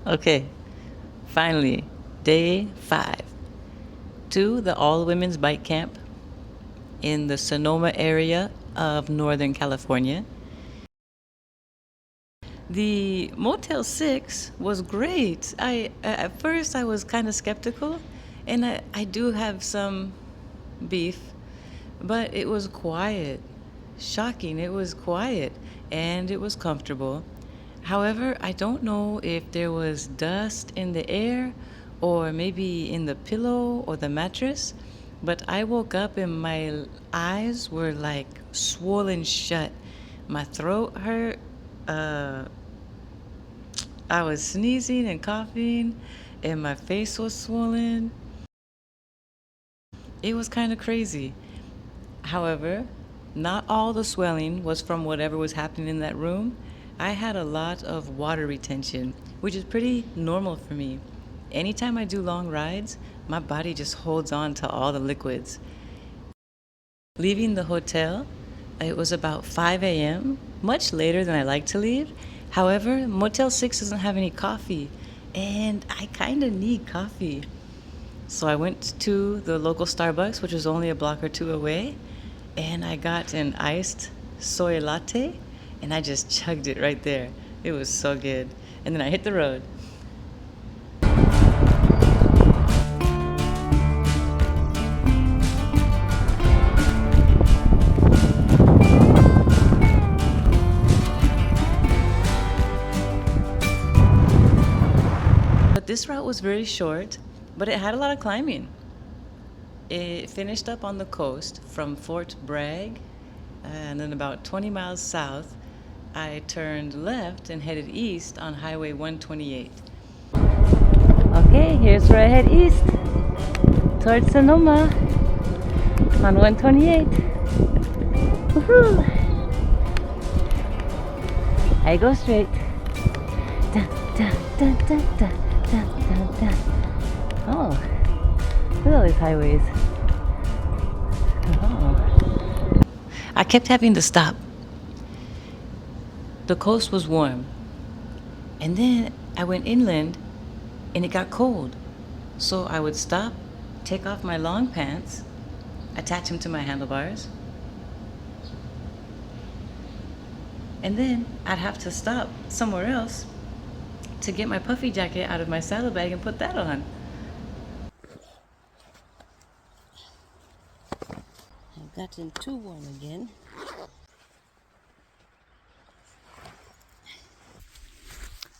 Okay, finally, day 5 to the all women's bike camp in the Sonoma area of Northern California. The Motel 6 was great. At first I was kind of skeptical, and I do have some beef, but it was quiet. Shocking, it was quiet and it was comfortable. However, I don't know if there was dust in the air or maybe in the pillow or the mattress, but I woke up and my eyes were like swollen shut. My throat hurt. I was sneezing and coughing, and my face was swollen. It was kind of crazy. However, not all the swelling was from whatever was happening in that room. I had a lot of water retention, which is pretty normal for me. Anytime I do long rides, my body just holds on to all the liquids. Leaving the hotel, it was about 5 a.m., much later than I like to leave. However, Motel 6 doesn't have any coffee, and I kind of need coffee. So I went to the local Starbucks, which was only a block or two away, and I got an iced soy latte, and I just chugged it right there. It was so good. And then I hit the road. But this route was very short, but it had a lot of climbing. It finished up on the coast from Fort Bragg, and then about 20 miles south, I turned left and headed east on Highway 128. Okay, here's where I head east, towards Sonoma, on 128. Woohoo! I go straight. Dun, dun, dun, dun, dun, dun, dun, dun. Oh, look at all these highways. Oh. I kept having to stop. The coast was warm, and then I went inland and it got cold. So I would stop, take off my long pants, attach them to my handlebars, and then I'd have to stop somewhere else to get my puffy jacket out of my saddlebag and put that on. I've gotten too warm again.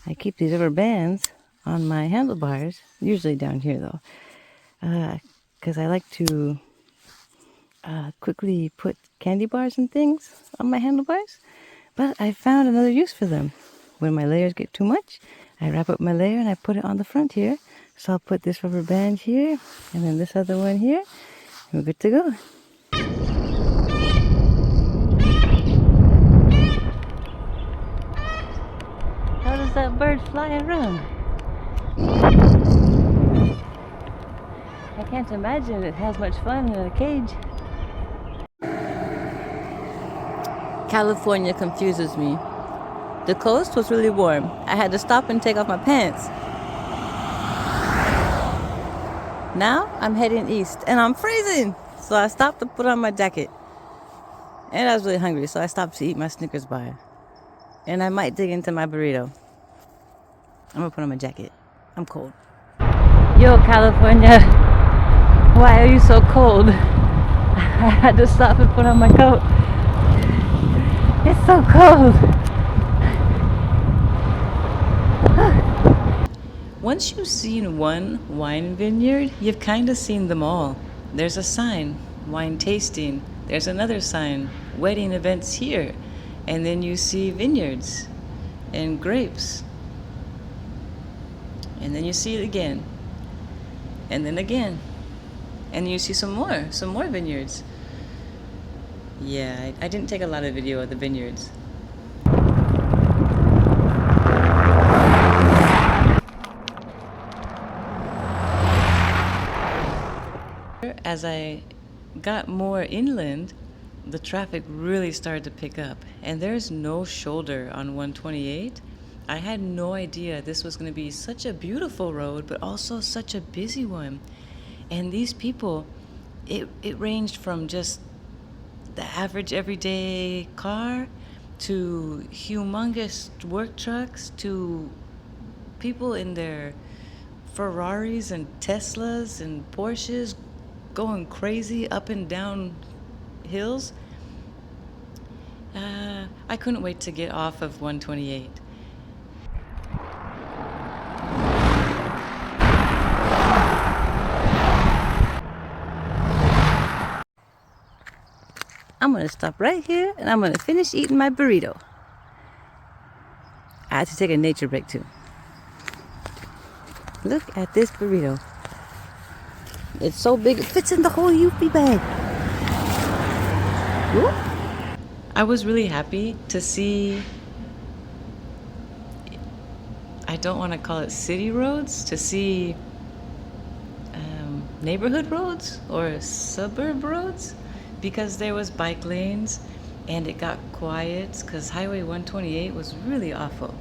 I keep these rubber bands on my handlebars, usually down here though, because I like to quickly put candy bars and things on my handlebars. But I found another use for them. When my layers get too much, I wrap up my layer and I put it on the front here. So I'll put this rubber band here and then this other one here, and we're good to go. How does that bird fly around? I can't imagine it has much fun in a cage. California confuses me. The coast was really warm. I had to stop and take off my pants. Now I'm heading east and I'm freezing. So I stopped to put on my jacket. And I was really hungry, so I stopped to eat my Snickers bar. And I might dig into my burrito. I'm gonna put on my jacket. I'm cold. Yo, California, why are you so cold? I had to stop and put on my coat. It's so cold. Once you've seen one wine vineyard, you've kind of seen them all. There's a sign, wine tasting. There's another sign, wedding events here. And then you see vineyards and grapes. And then you see it again. And then again. And you see some more vineyards. Yeah, I didn't take a lot of video of the vineyards. As I got more inland, the traffic really started to pick up. And there's no shoulder on 128. I had no idea this was going to be such a beautiful road, but also such a busy one. And these people, it ranged from just the average everyday car to humongous work trucks to people in their Ferraris and Teslas and Porsches going crazy up and down hills. I couldn't wait to get off of 128. I'm gonna stop right here and I'm gonna finish eating my burrito. I had to take a nature break too. Look at this burrito. It's so big, it fits in the whole Yuppie bag. Whoop. I was really happy to see, I don't want to call it city roads, to see neighborhood roads or suburb roads, because there was bike lanes and it got quiet because Highway 128 was really awful.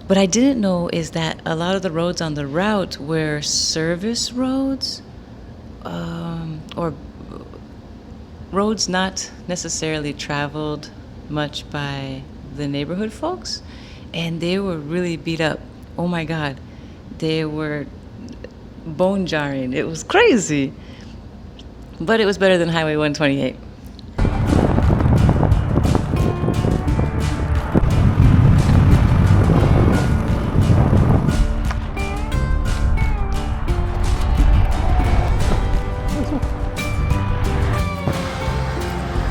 What I didn't know is that a lot of the roads on the route were service roads, or roads not necessarily traveled much by the neighborhood folks, and they were really beat up. Oh my God, they were bone jarring. It was crazy, but it was better than Highway 128.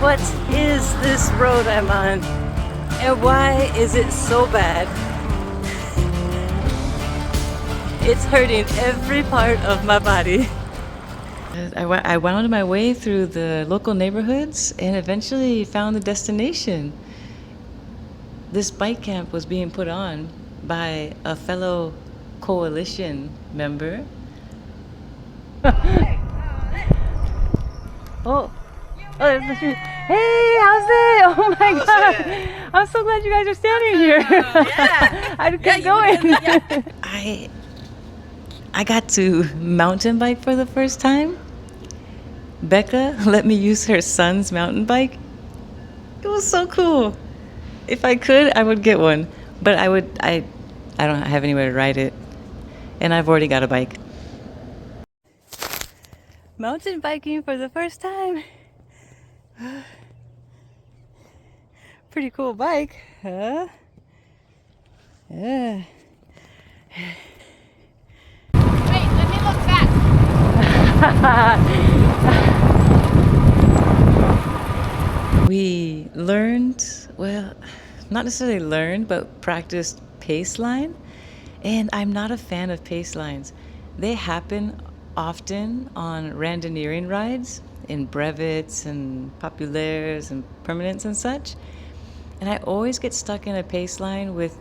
What is this road I'm on? And why is it so bad? It's hurting every part of my body. I wound my way through the local neighborhoods and eventually found the destination. This bike camp was being put on by a fellow coalition member. Oh, there's the street. Hey, how's it? Oh my God. I'm so glad you guys are standing here. Yeah. I kept going. I got to mountain bike for the first time. Becca let me use her son's mountain bike. It was so cool. If I could, I would get one, but I don't have anywhere to ride it, and I've already got a bike. Mountain biking for the first time. Pretty cool bike, huh? Yeah. Wait, let me look back. We learned, well, not necessarily learned, but practiced pace line. And I'm not a fan of pace lines. They happen often on randonneering rides in brevets and populaires and permanents and such. And I always get stuck in a pace line with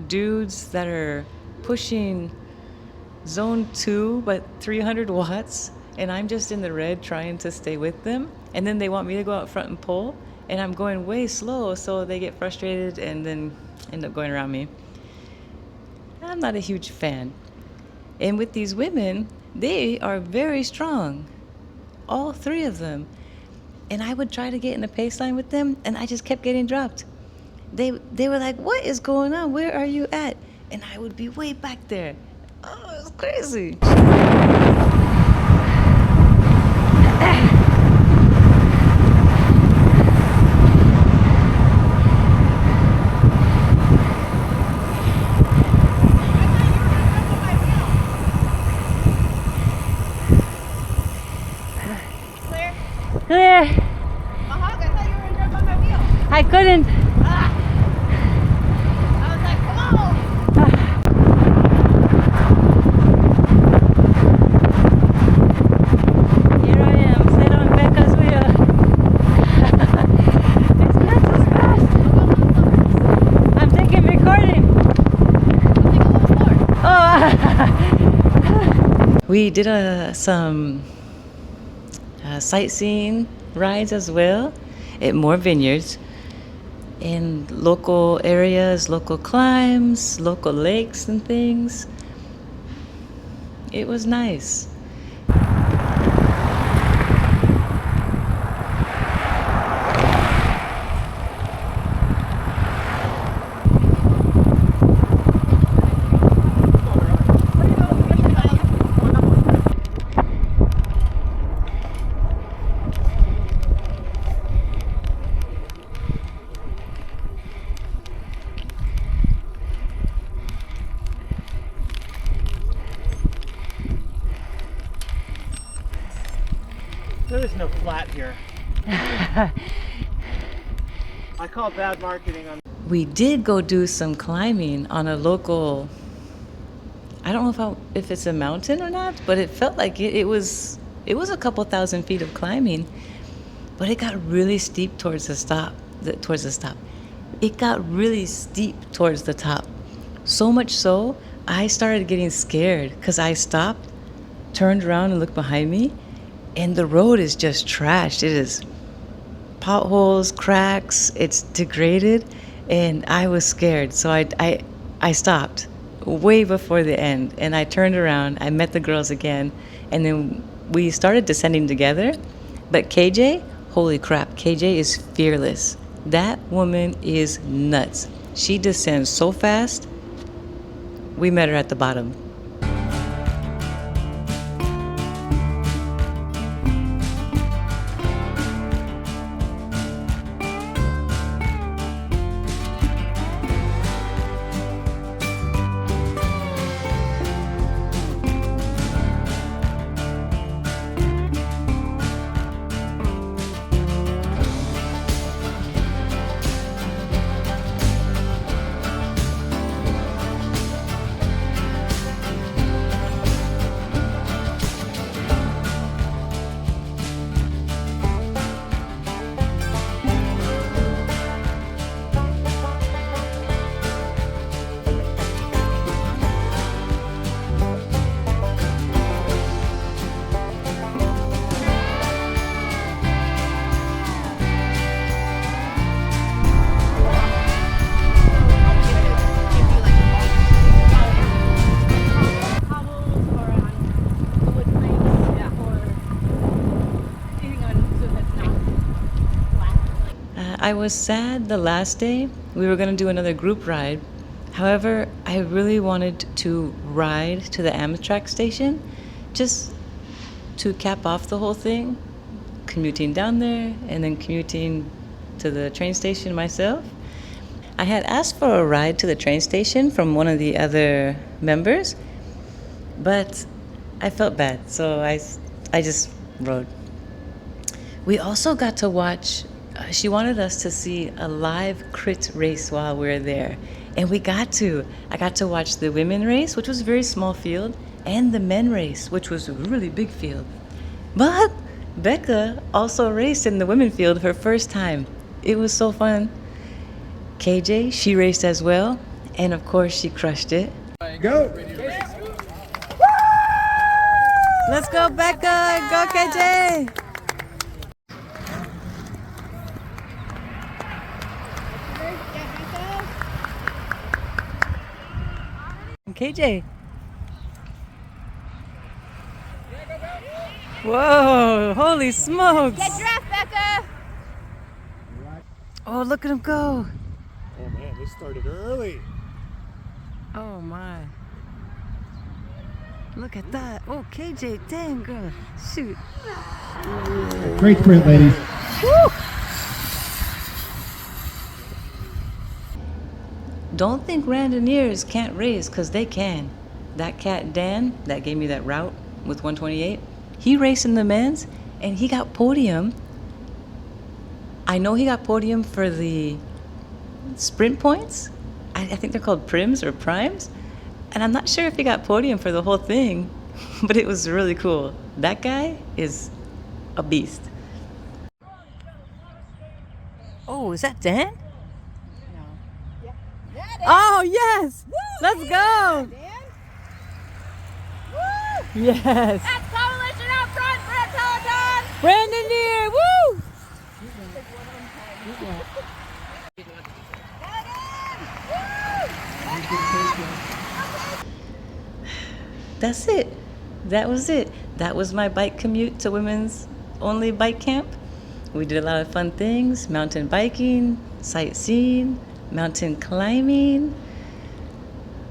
dudes that are pushing zone 2 but 300 watts, and I'm just in the red trying to stay with them, and then they want me to go out front and pull, and I'm going way slow, so they get frustrated and then end up going around me. I'm not a huge fan. And with these women, they are very strong, all three of them, and I would try to get in a pace line with them, and I just kept getting dropped. They were like, what is going on? Where are you at? And I would be way back there. Oh, it was crazy. Clear. Mahog, I thought you were gonna jump on my wheel. I couldn't. I was like, come on. Here I am, sit on Becca's wheel. It's not so fast. I'm taking recording. Take a little slower. Oh. We did some sightseeing rides as well at more vineyards. in local areas, local climbs, local lakes and things. It was nice. There is no flat here. I call bad marketing on. We did go do some climbing on a local, I don't know if it's a mountain or not, but it felt like it was a couple thousand feet of climbing, but it got really steep towards the stop. It got really steep towards the top. So much so, I started getting scared because I stopped, turned around and looked behind me, and the road is just trashed. It is potholes, cracks, it's degraded, and I was scared. So I stopped way before the end, and I turned around, I met the girls again, and then we started descending together. But KJ, holy crap, KJ is fearless. That woman is nuts. She descends so fast. We met her at the bottom. I was sad the last day. We were going to do another group ride. However, I really wanted to ride to the Amtrak station just to cap off the whole thing, commuting down there and then commuting to the train station myself. I had asked for a ride to the train station from one of the other members, but I felt bad, so I just rode. We also got to watch, she wanted us to see a live crit race while we were there. And I got to watch the women race, which was a very small field, and the men race, which was a really big field. But Becca also raced in the women field her first time. It was so fun. KJ, she raced as well, and of course she crushed it. Go! Let's go, Becca! Go, KJ! KJ. Whoa, holy smokes. Get dressed, Becca. Oh, look at him go. Oh man, they started early. Oh my. Look at that. Oh, KJ, dang girl. Shoot. Great sprint, ladies. Woo! Don't think randonneers can't race, because they can. That cat Dan that gave me that route with 128, he raced in the men's and he got podium. I know he got podium for the sprint points. I think they're called prims or primes. And I'm not sure if he got podium for the whole thing, but it was really cool. That guy is a beast. Oh, is that Dan? Oh, yes! Woo, Let's yeah, go! Dan. Woo! Yes! That's coalition out front for a Peloton. Randonneer! Woo! that's it. That was it. That was my bike commute to women's only bike camp. We did a lot of fun things: mountain biking, sightseeing, mountain climbing,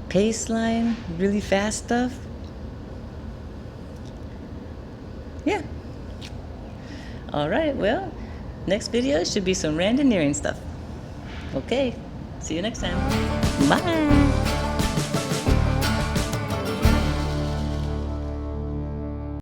pace line, really fast stuff. Yeah. All right, well, next video should be some randonneering stuff. Okay, see you next time. Bye.